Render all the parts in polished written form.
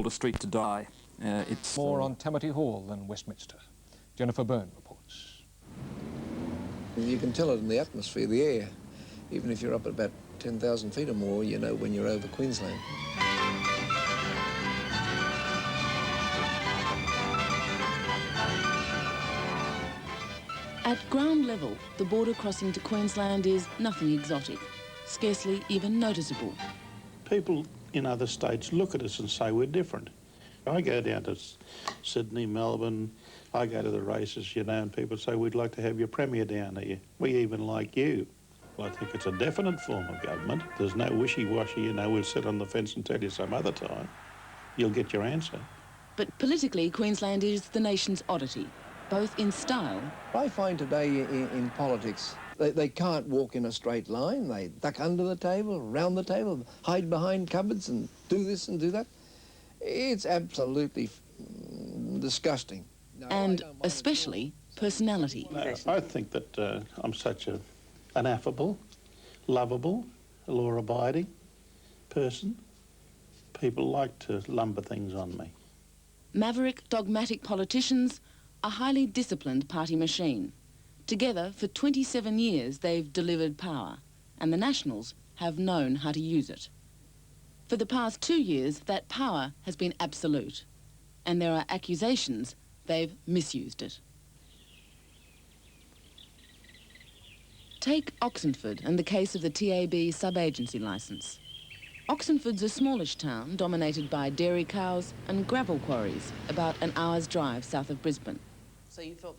A street to die. It's more on Tamati Hall than Westminster. Jennifer Byrne reports. You can tell it in the atmosphere, the air. Even if you're up at about 10,000 feet or more, you know when you're over Queensland. At ground level, the border crossing to Queensland is nothing exotic, scarcely even noticeable. People in other states look at us and say we're different. I go down to Sydney, Melbourne, I go to the races, you know, and people say, we'd like to have your Premier down here. We even like you. Well, I think it's a definite form of government. There's no wishy-washy, you know, we'll sit on the fence and tell you some other time. You'll get your answer. But politically, Queensland is the nation's oddity, both in style. I find today in politics, they can't walk in a straight line. They duck under the table, round the table, hide behind cupboards and do this and do that. It's absolutely disgusting. No, and especially personality. No, I think that I'm such an affable, lovable, law-abiding person. People like to lumber things on me. Maverick, dogmatic politicians, a highly disciplined party machine. Together, for 27 years, they've delivered power, and the Nationals have known how to use it. For the past 2 years, that power has been absolute, and there are accusations they've misused it. Take Oxenford and the case of the TAB sub-agency licence. Oxenford's a smallish town dominated by dairy cows and gravel quarries about an hour's drive south of Brisbane.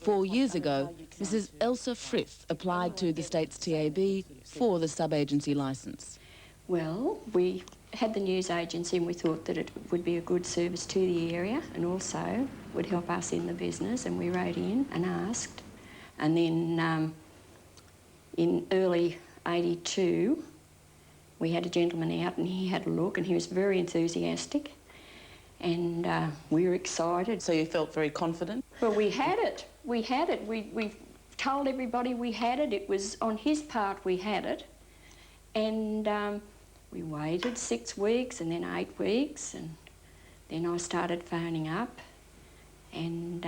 4 years ago, Mrs. Elsa Frith applied to the state's TAB for the sub-agency licence. Well, we had the news agency and we thought that it would be a good service to the area and also would help us in the business, and we wrote in and asked. And then in early 82, we had a gentleman out and he had a look and he was very enthusiastic, and we were excited. So you felt very confident? Well, we had it. We had it. We told everybody we had it. It was on his part we had it. And we waited 6 weeks and then 8 weeks, and then I started phoning up, and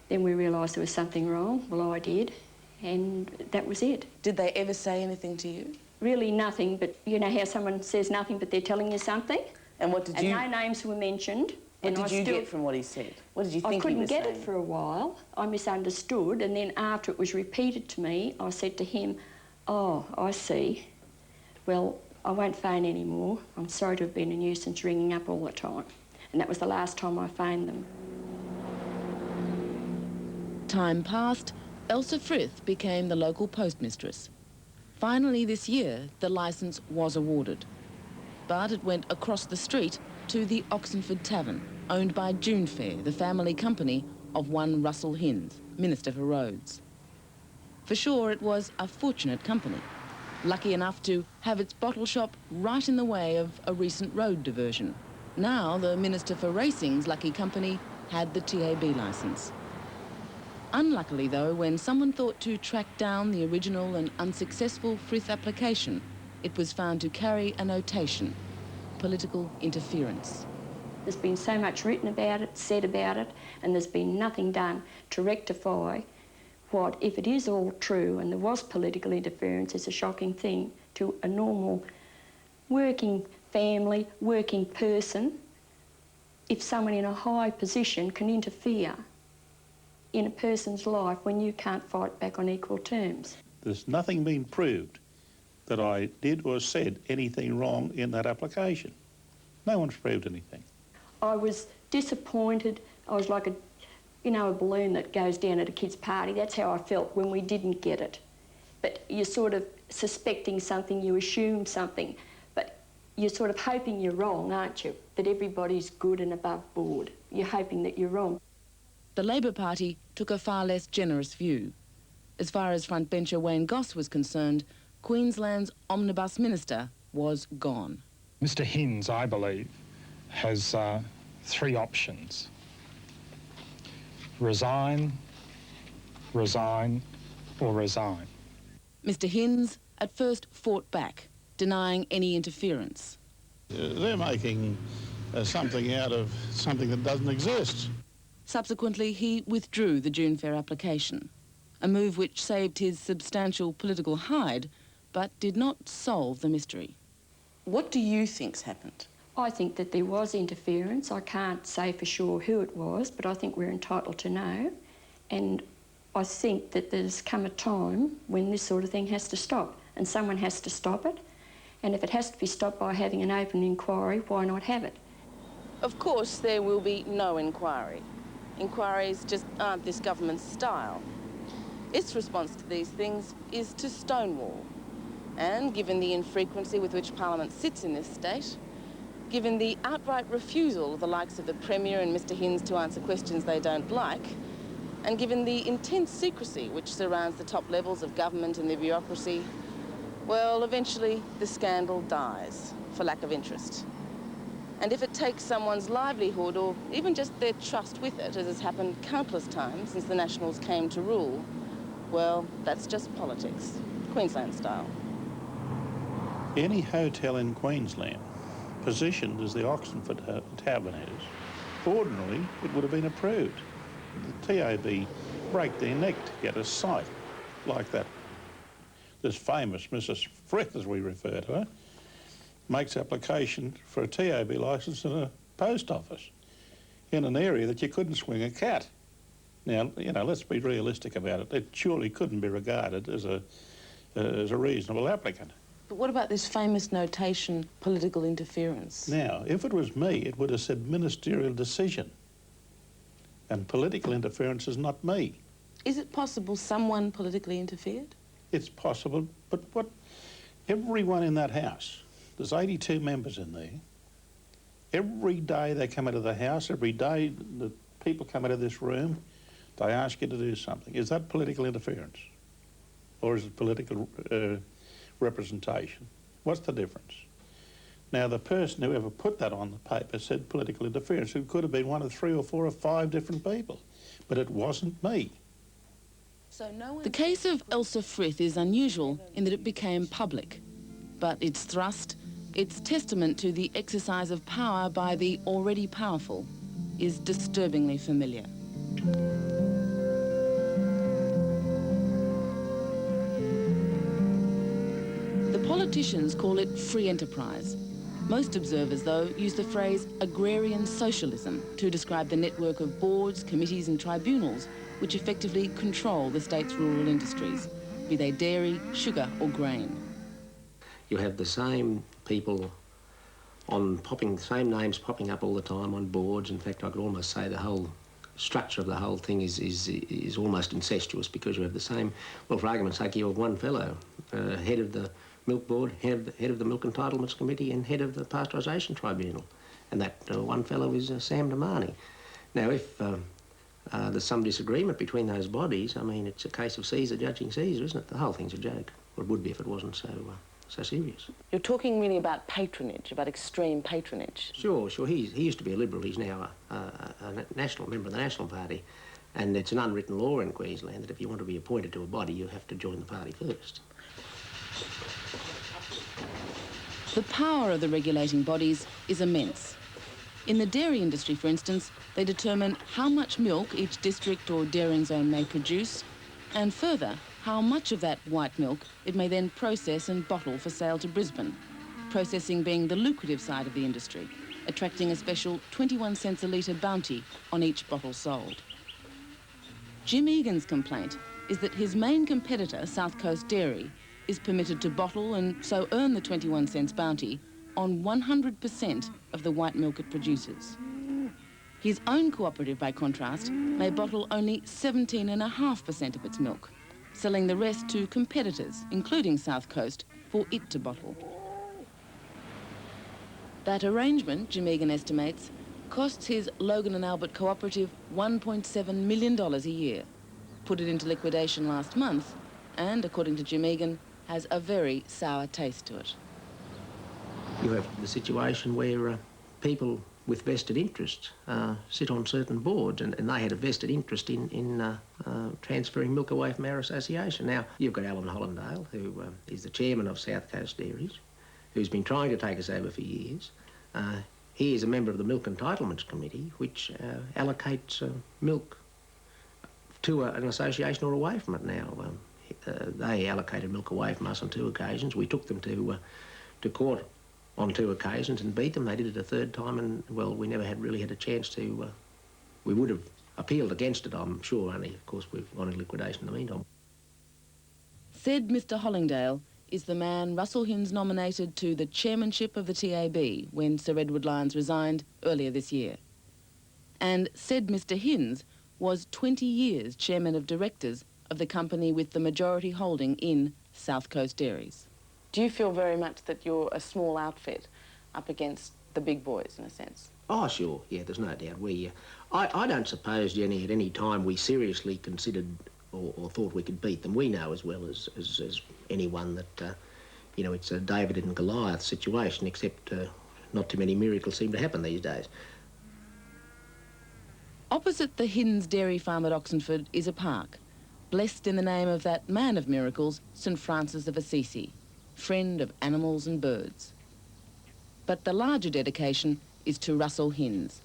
then we realised there was something wrong. Well, I did, and that was it. Did they ever say anything to you? Really nothing, but you know how someone says nothing but they're telling you something? And what did you... And no names were mentioned. What did you get from what he said? What did you think he was saying? I couldn't get it for a while. I misunderstood, and then after it was repeated to me, I said to him, "Oh, I see. Well, I won't phone anymore. I'm sorry to have been a nuisance ringing up all the time." And that was the last time I phoned them. Time passed. Elsa Frith became the local postmistress. Finally this year, the licence was awarded. But it went across the street to the Oxenford Tavern, owned by June Fair, the family company of one Russell Hinds, Minister for Roads. For sure, it was a fortunate company, lucky enough to have its bottle shop right in the way of a recent road diversion. Now, the Minister for Racing's lucky company had the TAB licence. Unluckily, though, when someone thought to track down the original and unsuccessful Frith application, it was found to carry a notation: political interference. There's been so much written about it, said about it, and there's been nothing done to rectify what, if it is all true and there was political interference, is a shocking thing to a normal working family, working person. If someone in a high position can interfere in a person's life when you can't fight back on equal terms. There's nothing been proved that I did or said anything wrong in that application. No one's proved anything. I was disappointed. I was like a balloon that goes down at a kid's party. That's how I felt when we didn't get it. But you're sort of suspecting something, you assume something, but you're sort of hoping you're wrong, aren't you? That everybody's good and above board. You're hoping that you're wrong. The Labor Party took a far less generous view. As far as frontbencher Wayne Goss was concerned, Queensland's omnibus minister was gone. Mr Hinds, I believe, has 3 options: resign, resign, or resign. Mr Hinds at first fought back, denying any interference. They're making something out of something that doesn't exist. Subsequently, he withdrew the June Fair application, a move which saved his substantial political hide, but did not solve the mystery. What do you think's happened? I think that there was interference. I can't say for sure who it was, but I think we're entitled to know. And I think that there's come a time when this sort of thing has to stop, and someone has to stop it. And if it has to be stopped by having an open inquiry, why not have it? Of course, there will be no inquiry. Inquiries just aren't this government's style. Its response to these things is to stonewall. And given the infrequency with which Parliament sits in this state, given the outright refusal of the likes of the Premier and Mr Hinds to answer questions they don't like, and given the intense secrecy which surrounds the top levels of government and the bureaucracy, well, eventually the scandal dies for lack of interest. And if it takes someone's livelihood or even just their trust with it, as has happened countless times since the Nationals came to rule, well, that's just politics, Queensland style. Any hotel in Queensland positioned as the Oxenford Tavern is, ordinarily it would have been approved. The TAB break their neck to get a site like that. This famous Mrs Frith, as we refer to her, makes application for a TAB licence in a post office in an area that you couldn't swing a cat. Now, you know, let's be realistic about it. It surely couldn't be regarded as a reasonable applicant. But what about this famous notation, political interference? Now, if it was me, it would have said ministerial decision. And political interference is not me. Is it possible someone politically interfered? It's possible, but what? Everyone in that house, there's 82 members in there. Every day they come out of the house, every day the people come out of this room, they ask you to do something. Is that political interference? Or is it political representation? What's the difference? Now, the person who ever put that on the paper said political interference. It could have been one of 3 or 4 or 5 different people, but it wasn't me. The case of Elsa Frith is unusual in that it became public, but its thrust, its testament to the exercise of power by the already powerful, is disturbingly familiar. The politicians call it free enterprise. Most observers, though, use the phrase agrarian socialism to describe the network of boards, committees and tribunals which effectively control the state's rural industries, be they dairy, sugar or grain. You have the same people the same names popping up all the time on boards. In fact, I could almost say the whole structure of the whole thing is almost incestuous, because you have the same, well, for argument's sake, you have one fellow, head of the Milk Board, head of the Milk Entitlements Committee and head of the Pasteurisation Tribunal. And that one fellow is Sam Damani. Now, if there's some disagreement between those bodies, I mean, it's a case of Caesar judging Caesar, isn't it? The whole thing's a joke. Or it would be if it wasn't so serious. You're talking really about patronage, about extreme patronage. Sure. He used to be a Liberal. He's now a national member of the National Party. And it's an unwritten law in Queensland that if you want to be appointed to a body, you have to join the party first. The power of the regulating bodies is immense. In the dairy industry, for instance, they determine how much milk each district or dairying zone may produce, and further, how much of that white milk it may then process and bottle for sale to Brisbane, processing being the lucrative side of the industry, attracting a special 21 cents a litre bounty on each bottle sold. Jim Egan's complaint is that his main competitor, South Coast Dairy, is permitted to bottle and so earn the 21 cents bounty on 100% of the white milk it produces. His own cooperative, by contrast, may bottle only 17.5% of its milk, selling the rest to competitors, including South Coast, for it to bottle. That arrangement, Jim Egan estimates, costs his Logan and Albert cooperative $1.7 million a year. Put it into liquidation last month, and, according to Jim Egan, has a very sour taste to it. You have the situation where people with vested interests sit on certain boards, and they had a vested interest in transferring milk away from our association. Now, you've got Alan Hollindale, who is the chairman of South Coast Dairies, who's been trying to take us over for years. He is a member of the Milk Entitlements Committee, which allocates milk to an association or away from it now. They allocated milk away from us on 2 occasions. We took them to court on 2 occasions and beat them. They did it a 3rd time, and, well, we never really had a chance to... we would have appealed against it, I'm sure, only, of course, we've gone into liquidation in the meantime. Said Mr Hollingdale is the man Russell Hinds nominated to the chairmanship of the TAB when Sir Edward Lyons resigned earlier this year. And said Mr Hinds was 20 years chairman of directors of the company with the majority holding in South Coast Dairies. Do you feel very much that you're a small outfit up against the big boys, in a sense? Oh, sure, yeah, there's no doubt. I don't suppose, Jenny, at any time we seriously considered or thought we could beat them. We know as well as anyone that, you know, it's a David and Goliath situation, except not too many miracles seem to happen these days. Opposite the Hinds dairy farm at Oxenford is a park, blessed in the name of that man of miracles, St Francis of Assisi, friend of animals and birds. But the larger dedication is to Russell Hinds,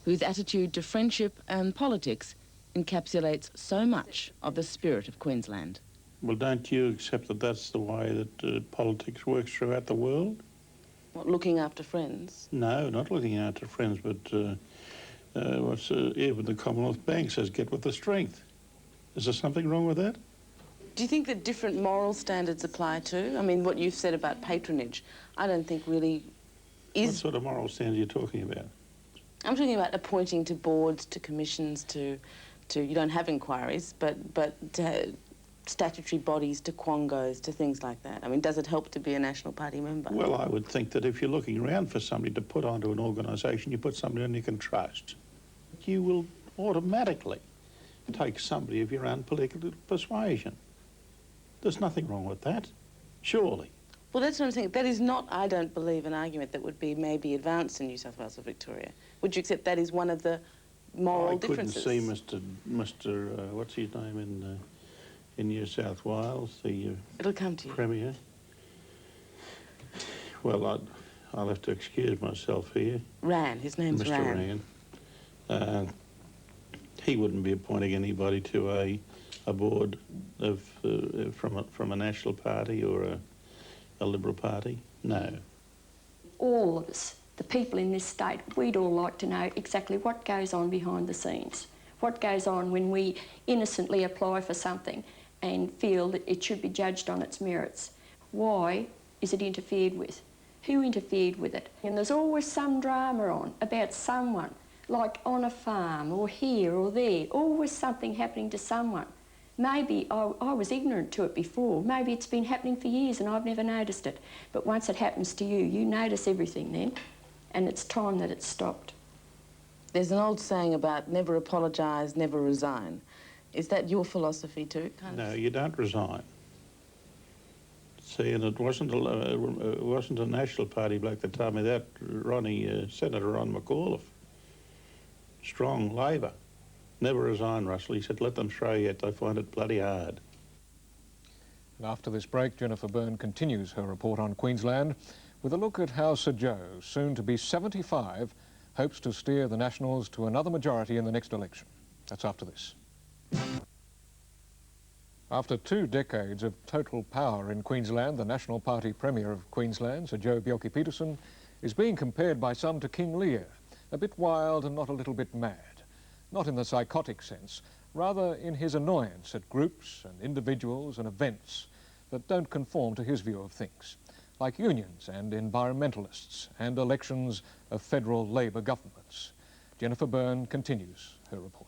whose attitude to friendship and politics encapsulates so much of the spirit of Queensland. Well, don't you accept that that's the way that politics works throughout the world? What, looking after friends? No, not looking after friends, but even the Commonwealth Bank says get with the strength. Is there something wrong with that? Do you think that different moral standards apply too? I mean, what you've said about patronage, I don't think really is... What sort of moral standard are you talking about? I'm talking about appointing to boards, to commissions, to you don't have inquiries, but to statutory bodies, to quongos, to things like that. I mean, does it help to be a National Party member? Well, I would think that if you're looking around for somebody to put onto an organisation, you put somebody on you can trust. You will automatically take somebody of your own political persuasion. There's nothing wrong with that, surely. Well, that's what I'm saying. That is not, I don't believe, an argument that would be maybe advanced in New South Wales or Victoria. Would you accept that is one of the moral differences? I couldn't see Mr. What's his name in New South Wales, the It'll come to you. Premier. Well, I'll have to excuse myself here. Ran, his name's Mr. Ran. He wouldn't be appointing anybody to a board of from a National Party or a Liberal Party. No. All of us, the people in this state, we'd all like to know exactly what goes on behind the scenes. What goes on when we innocently apply for something and feel that it should be judged on its merits. Why is it interfered with? Who interfered with it? And there's always some drama on about someone, like on a farm or here or there, always something happening to someone. Maybe I was ignorant to it before. Maybe it's been happening for years and I've never noticed it. But once it happens to you, you notice everything then, and it's time that it stopped. There's an old saying about never apologise, never resign. Is that your philosophy too? No, you don't resign. See, and it wasn't a National Party bloke that told me that. Senator Ron McAuliffe, strong Labor. Never resign, Russell. He said, let them throw yet. They find it bloody hard. And after this break, Jennifer Byrne continues her report on Queensland with a look at how Sir Joh, soon to be 75, hopes to steer the Nationals to another majority in the next election. That's after this. After 2 decades of total power in Queensland, the National Party Premier of Queensland, Sir Joh Bjelke-Petersen, is being compared by some to King Lear, a bit wild and not a little bit mad. Not in the psychotic sense, rather in his annoyance at groups and individuals and events that don't conform to his view of things, like unions and environmentalists and elections of federal Labor governments. Jennifer Byrne continues her report.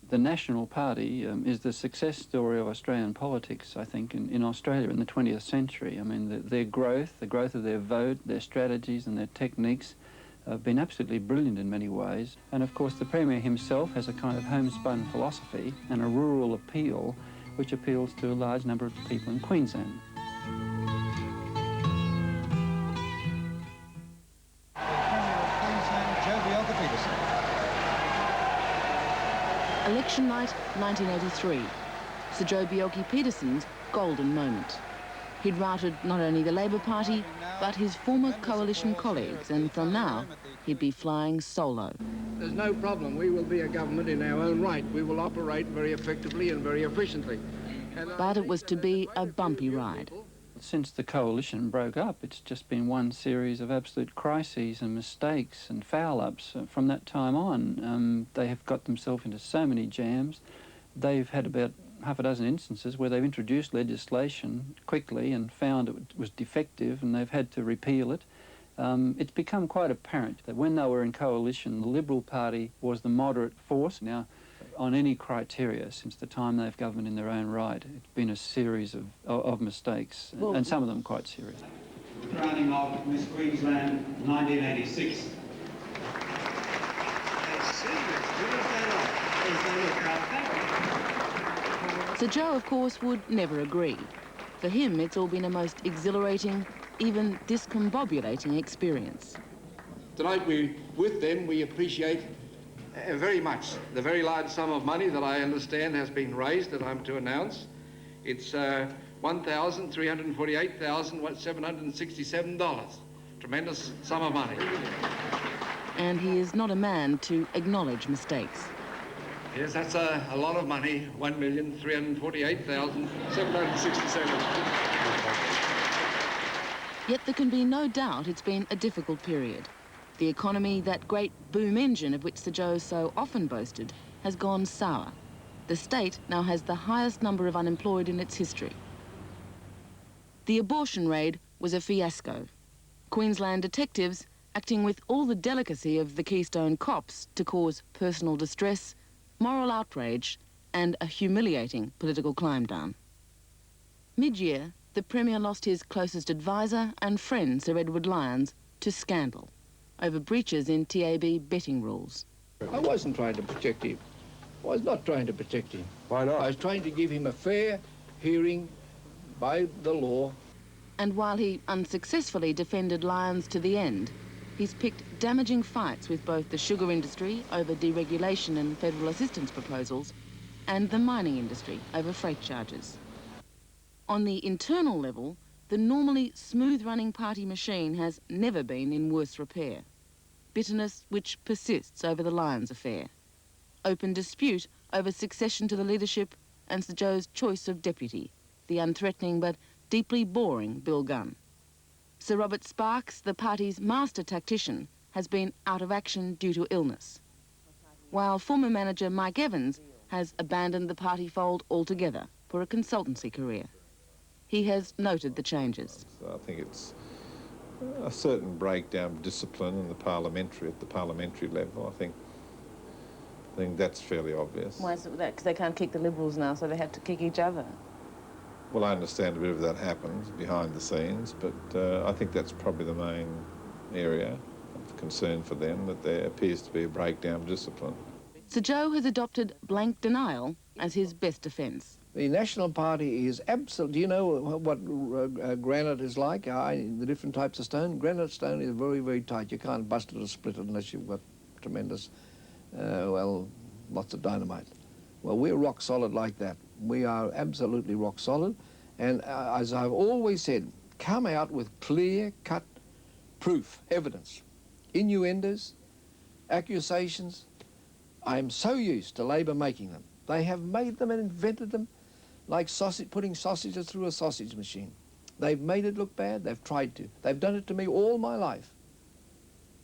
The National Party is the success story of Australian politics, I think, in Australia in the 20th century. I mean, their growth, the growth of their vote, their strategies and their techniques have been absolutely brilliant in many ways. And of course the Premier himself has a kind of homespun philosophy and a rural appeal which appeals to a large number of people in Queensland. Joh Bjelke-Petersen. Election night, 1983. Sir Joh Bjelke-Petersen's golden moment. He'd routed not only the Labor Party, but his former coalition colleagues, and from now, he'd be flying solo. There's no problem. We will be a government in our own right. We will operate very effectively and very efficiently. But it was to be a bumpy ride. Since the coalition broke up, it's just been one series of absolute crises and mistakes and foul-ups. From that time on, they have got themselves into so many jams. They've had about half a dozen instances where they've introduced legislation quickly and found it was defective, and they've had to repeal it. It's become quite apparent that when they were in coalition, the Liberal Party was the moderate force. Now, on any criteria, since the time they've governed in their own right, it's been a series of mistakes, and some of them quite serious. Crowning of Miss Queensland 1986. Sir Joh, of course, would never agree. For him, it's all been a most exhilarating, even discombobulating experience. Tonight, with them, we appreciate very much the very large sum of money that I understand has been raised that I'm to announce. It's $1,348,767. Tremendous sum of money. And he is not a man to acknowledge mistakes. Yes, that's a lot of money, $1,348,767. Yet there can be no doubt it's been a difficult period. The economy, that great boom engine of which Sir Joh so often boasted, has gone sour. The state now has the highest number of unemployed in its history. The abortion raid was a fiasco. Queensland detectives, acting with all the delicacy of the Keystone cops to cause personal distress, moral outrage and a humiliating political climb down. Mid-year, the Premier lost his closest advisor and friend, Sir Edward Lyons, to scandal over breaches in TAB betting rules. I wasn't trying to protect him. I was not trying to protect him. Why not? I was trying to give him a fair hearing by the law. And while he unsuccessfully defended Lyons to the end, he's picked damaging fights with both the sugar industry over deregulation and federal assistance proposals and the mining industry over freight charges. On the internal level, the normally smooth-running party machine has never been in worse repair. Bitterness which persists over the Lyons affair. Open dispute over succession to the leadership and Sir Joh's choice of deputy, the unthreatening but deeply boring Bill Gunn. Sir Robert Sparks, the party's master tactician, has been out of action due to illness, while former manager Mike Evans has abandoned the party fold altogether for a consultancy career. He has noted the changes. I think it's a certain breakdown of discipline at the parliamentary level. I think that's fairly obvious. Why is it that? Because they can't kick the Liberals now, so they have to kick each other. Well, I understand a bit of that happens behind the scenes, but I think that's probably the main area of concern for them, that there appears to be a breakdown of discipline. Sir Joh has adopted blank denial as his best defence. The National Party is absolute. Do you know what granite is like? The different types of stone? Granite stone is very, very tight. You can't bust it or split it unless you've got tremendous, lots of dynamite. Well, we're rock solid like that. We are absolutely rock solid. And as I've always said, come out with clear-cut proof, evidence, innuendos, accusations. I'm so used to Labor making them. They have made them and invented them like putting sausages through a sausage machine. They've made it look bad. They've tried to. They've done it to me all my life.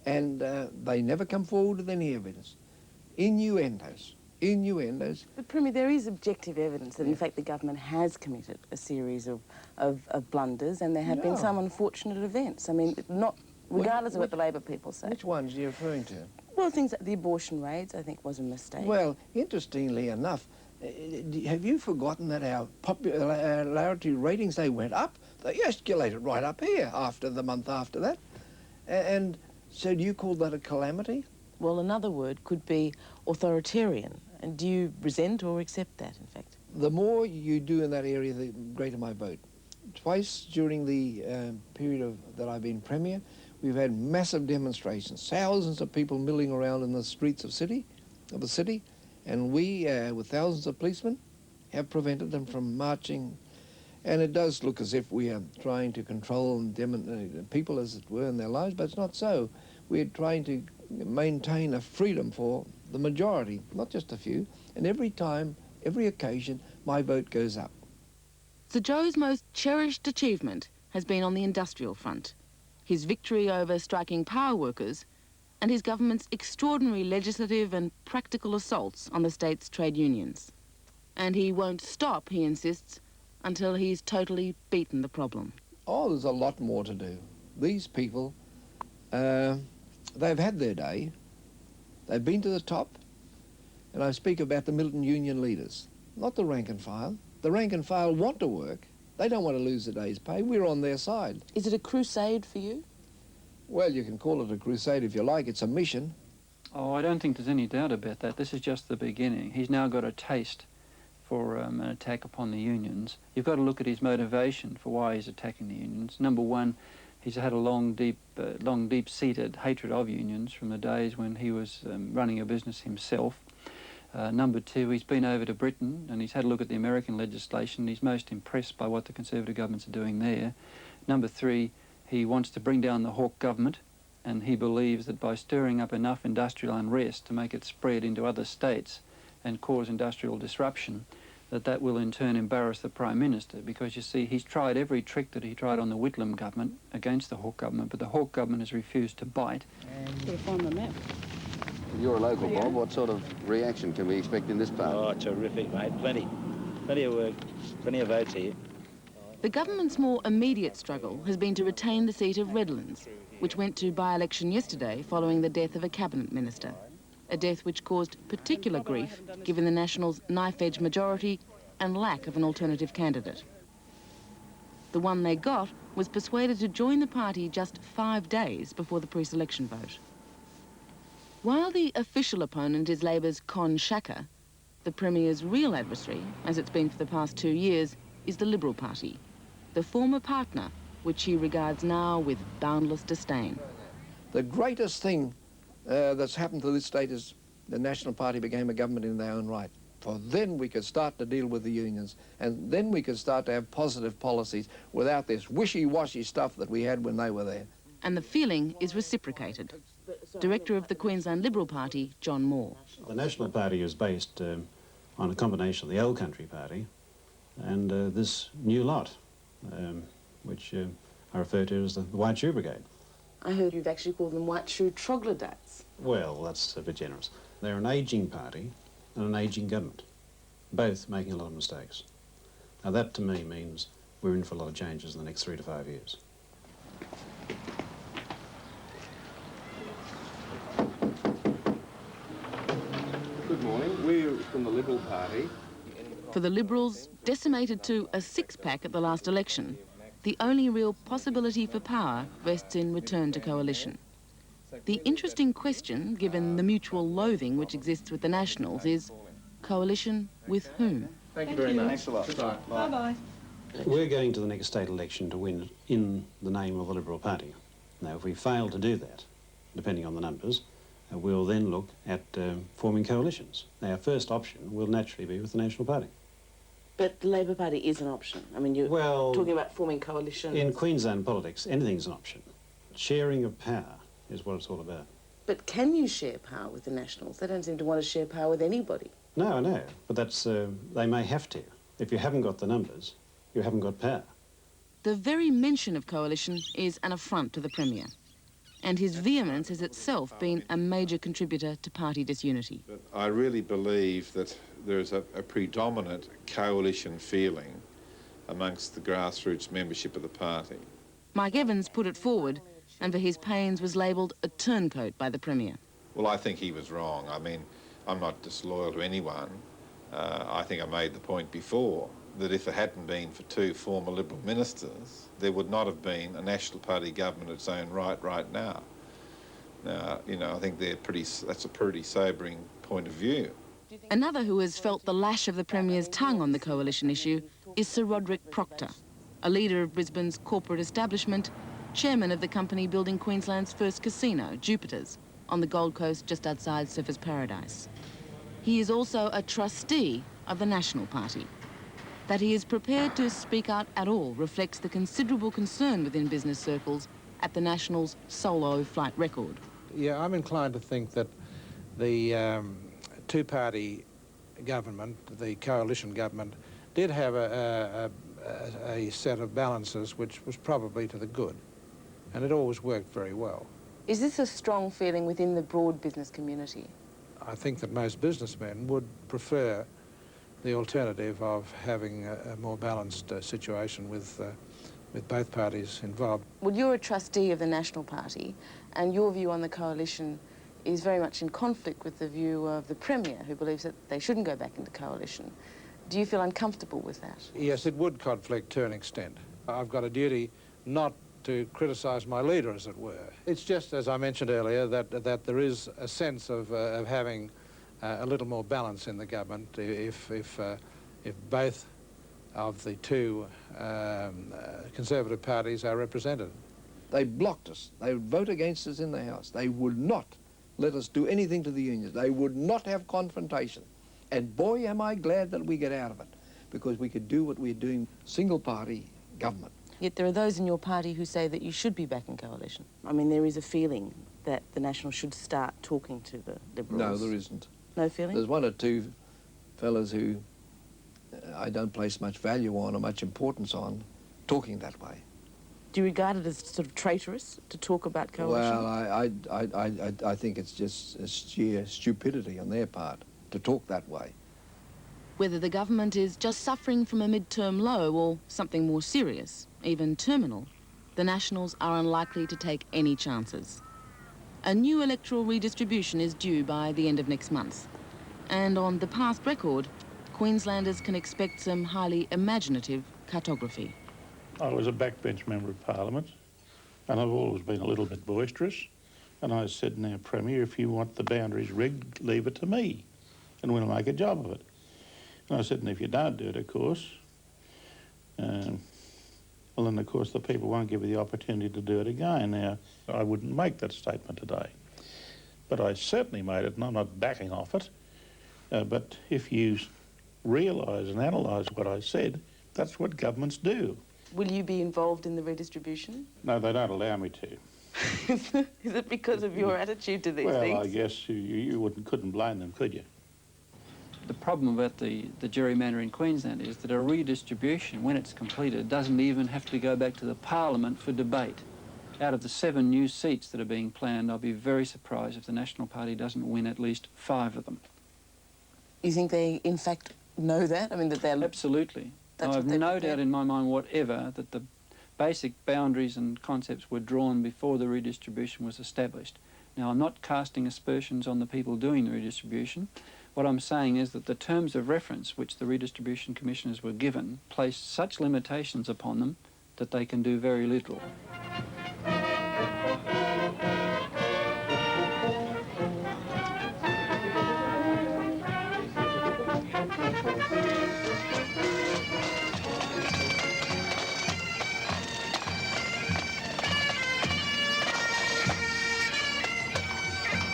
And they never come forward with any evidence. Innuendos. But, Premier, there is objective evidence that, in fact, the government has committed a series of blunders, and there have been some unfortunate events. I mean, not regardless of what the Labor people say. Which ones are you referring to? Well, things like the abortion raids, I think, was a mistake. Well, interestingly enough, have you forgotten that our popularity ratings, they went up? They escalated right up here after the month after that. And so do you call that a calamity? Well, another word could be authoritarian. And do you resent or accept that, in fact? The more you do in that area, the greater my vote. Twice during the period that I've been Premier, we've had massive demonstrations, thousands of people milling around in the streets of the city, and we, with thousands of policemen, have prevented them from marching And it does look as if we are trying to control and people, as it were, in their lives, but it's not so. We're trying to maintain a freedom for the majority, not just a few. And every time, every occasion, my vote goes up. Sir Joh's most cherished achievement has been on the industrial front. His victory over striking power workers and his government's extraordinary legislative and practical assaults on the state's trade unions. And he won't stop, he insists, until he's totally beaten the problem. Oh, there's a lot more to do. These people, they've had their day. They've been to the top. And I speak about the militant union leaders, not the rank and file. The rank and file want to work. They don't want to lose a day's pay. We're on their side. Is it a crusade for you? Well, you can call it a crusade if you like. It's a mission. Oh, I don't think there's any doubt about that. This is just the beginning. He's now got a taste for an attack upon the unions. You've got to look at his motivation for why he's attacking the unions. Number one, he's had a long, deep-seated hatred of unions from the days when he was running a business himself. Number two, he's been over to Britain and he's had a look at the American legislation. He's most impressed by what the Conservative governments are doing there. Number three, he wants to bring down the Hawke government, and he believes that by stirring up enough industrial unrest to make it spread into other states and cause industrial disruption, that will in turn embarrass the Prime Minister, because you see, he's tried every trick that he tried on the Whitlam government against the Hawke government, but the Hawke government has refused to bite. Gotta find the map. You're a local, Bob. What sort of reaction can we expect in this part? Oh, terrific, mate. Plenty of work, plenty of votes here. The government's more immediate struggle has been to retain the seat of Redlands, which went to by-election yesterday following the death of a cabinet minister. A death which caused particular grief given the Nationals' knife-edge majority and lack of an alternative candidate. The one they got was persuaded to join the party just 5 days before the pre-selection vote. While the official opponent is Labor's Con Shaka, the Premier's real adversary, as it's been for the past 2 years, is the Liberal Party, the former partner, which he regards now with boundless disdain. The greatest thing that's happened to this state is the National Party became a government in their own right. For then we could start to deal with the unions, and then we could start to have positive policies without this wishy-washy stuff that we had when they were there. And the feeling is reciprocated. Director of the Queensland Liberal Party, John Moore. The National Party is based on a combination of the old country party and this new lot, which I refer to as the White Shoe Brigade. I heard you've actually called them white shoe troglodytes. Well, that's a bit generous. They're an ageing party and an ageing government, both making a lot of mistakes. Now that to me means we're in for a lot of changes in the next 3 to 5 years. Good morning. We're from the Liberal Party. For the Liberals, decimated to a six-pack at the last election, the only real possibility for power rests in return to coalition. The interesting question, given the mutual loathing which exists with the Nationals, is coalition with whom? Thank you very much. Thanks a lot. Bye-bye. We're going to the next state election to win in the name of the Liberal Party. Now, if we fail to do that, depending on the numbers, we'll then look at forming coalitions. Now, our first option will naturally be with the National Party. But the Labor Party is an option. I mean, you're talking about forming coalitions. In Queensland politics, anything's an option. Sharing of power is what it's all about. But can you share power with the Nationals? They don't seem to want to share power with anybody. No, I know, but that's, they may have to. If you haven't got the numbers, you haven't got power. The very mention of coalition is an affront to the Premier, and his vehemence has itself been a major contributor to party disunity. But I really believe that there's a predominant coalition feeling amongst the grassroots membership of the party. Mike Evans put it forward, and for his pains was labelled a turncoat by the Premier. Well, I think he was wrong. I mean, I'm not disloyal to anyone. I think I made the point before that if it hadn't been for 2 former Liberal ministers, there would not have been a National Party government of its own right now. Now, you know, I think that's a pretty sobering point of view. Another who has felt the lash of the Premier's tongue on the coalition issue is Sir Roderick Proctor, a leader of Brisbane's corporate establishment, chairman of the company building Queensland's first casino, Jupiter's, on the Gold Coast just outside Surfers Paradise. He is also a trustee of the National Party. That he is prepared to speak out at all reflects the considerable concern within business circles at the National's solo flight record. Yeah, I'm inclined to think that the two-party government, the coalition government, did have a set of balances which was probably to the good, and it always worked very well. Is this a strong feeling within the broad business community? I think that most businessmen would prefer the alternative of having a more balanced situation with both parties involved. Well, you're a trustee of the National Party, and your view on the coalition is very much in conflict with the view of the Premier, who believes that they shouldn't go back into coalition. Do you feel uncomfortable with that? Yes, it would conflict to an extent. I've got a duty not to criticise my leader, as it were. It's just, as I mentioned earlier, that there is a sense of having a little more balance in the government if both of the two Conservative parties are represented. They blocked us. They would vote against us in the House. They would not let us do anything to the unions. They would not have confrontation. And boy, am I glad that we get out of it, because we could do what we're doing, single-party government. Yet there are those in your party who say that you should be back in coalition. I mean, there is a feeling that the National should start talking to the Liberals. No, there isn't. No feeling? There's one or two fellas who I don't place much value on or much importance on talking that way. Do you regard it as sort of traitorous to talk about coalition? Well, I think it's just sheer stupidity on their part to talk that way. Whether the government is just suffering from a mid-term low or something more serious, even terminal, the Nationals are unlikely to take any chances. A new electoral redistribution is due by the end of next month. And on the past record, Queenslanders can expect some highly imaginative cartography. I was a backbench member of Parliament, and I've always been a little bit boisterous. And I said, now, Premier, if you want the boundaries rigged, leave it to me, and we'll make a job of it. And I said, and if you don't do it, of course, well, then, of course, the people won't give you the opportunity to do it again. Now, I wouldn't make that statement today, but I certainly made it, and I'm not backing off it. But if you realise and analyse what I said, that's what governments do. Will you be involved in the redistribution? No, they don't allow me to. Is it because of your attitude to these things? Well, I guess you couldn't blame them, could you? The problem about the gerrymander in Queensland is that a redistribution, when it's completed, doesn't even have to go back to the Parliament for debate. Out of the 7 new seats that are being planned, I'll be very surprised if the National Party doesn't win at least 5 of them. You think they, in fact, know that? I mean, that they're... Absolutely. I have no doubt in my mind whatever that the basic boundaries and concepts were drawn before the redistribution was established. Now, I'm not casting aspersions on the people doing the redistribution. What I'm saying is that the terms of reference which the redistribution commissioners were given place such limitations upon them that they can do very little.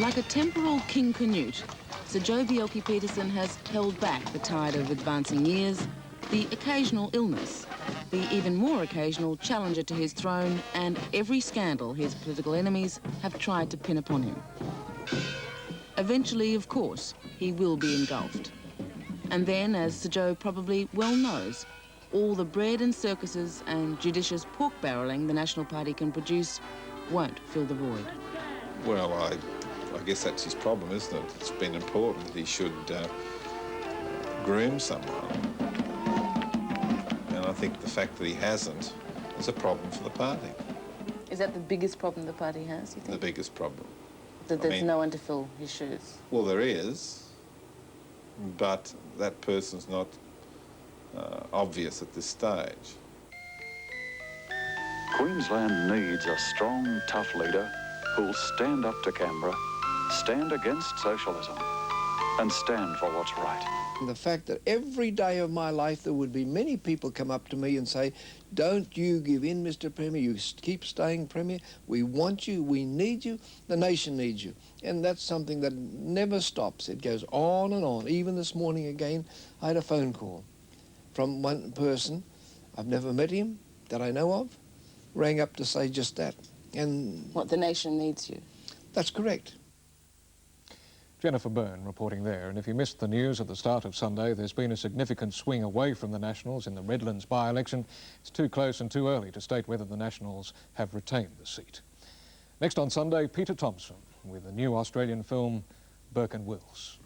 Like a temporal King Canute, Sir Joh Bjelke-Petersen has held back the tide of advancing years, the occasional illness, the even more occasional challenger to his throne, and every scandal his political enemies have tried to pin upon him. Eventually, of course, he will be engulfed. And then, as Sir Joh probably well knows, all the bread and circuses and judicious pork barrelling the National Party can produce won't fill the void. Well, I guess that's his problem, isn't it? It's been important that he should groom someone. And I think the fact that he hasn't is a problem for the party. Is that the biggest problem the party has, you think? The biggest problem. That there's no one to fill his shoes? Well, there is, but that person's not obvious at this stage. Queensland needs a strong, tough leader who'll stand up to Canberra, stand against socialism, and stand for what's right. And the fact that every day of my life there would be many people come up to me and say, don't you give in, Mr. Premier, you keep staying Premier, we want you, we need you, the nation needs you. And that's something that never stops. It goes on and on. Even this morning again, I had a phone call. from one person, I've never met him, that I know of, rang up to say just that. And what, the nation needs you? That's correct. Jennifer Byrne reporting there. And if you missed the news at the start of Sunday, there's been a significant swing away from the Nationals in the Redlands by-election. It's too close and too early to state whether the Nationals have retained the seat. Next on Sunday, Peter Thompson with the new Australian film Burke and Wills.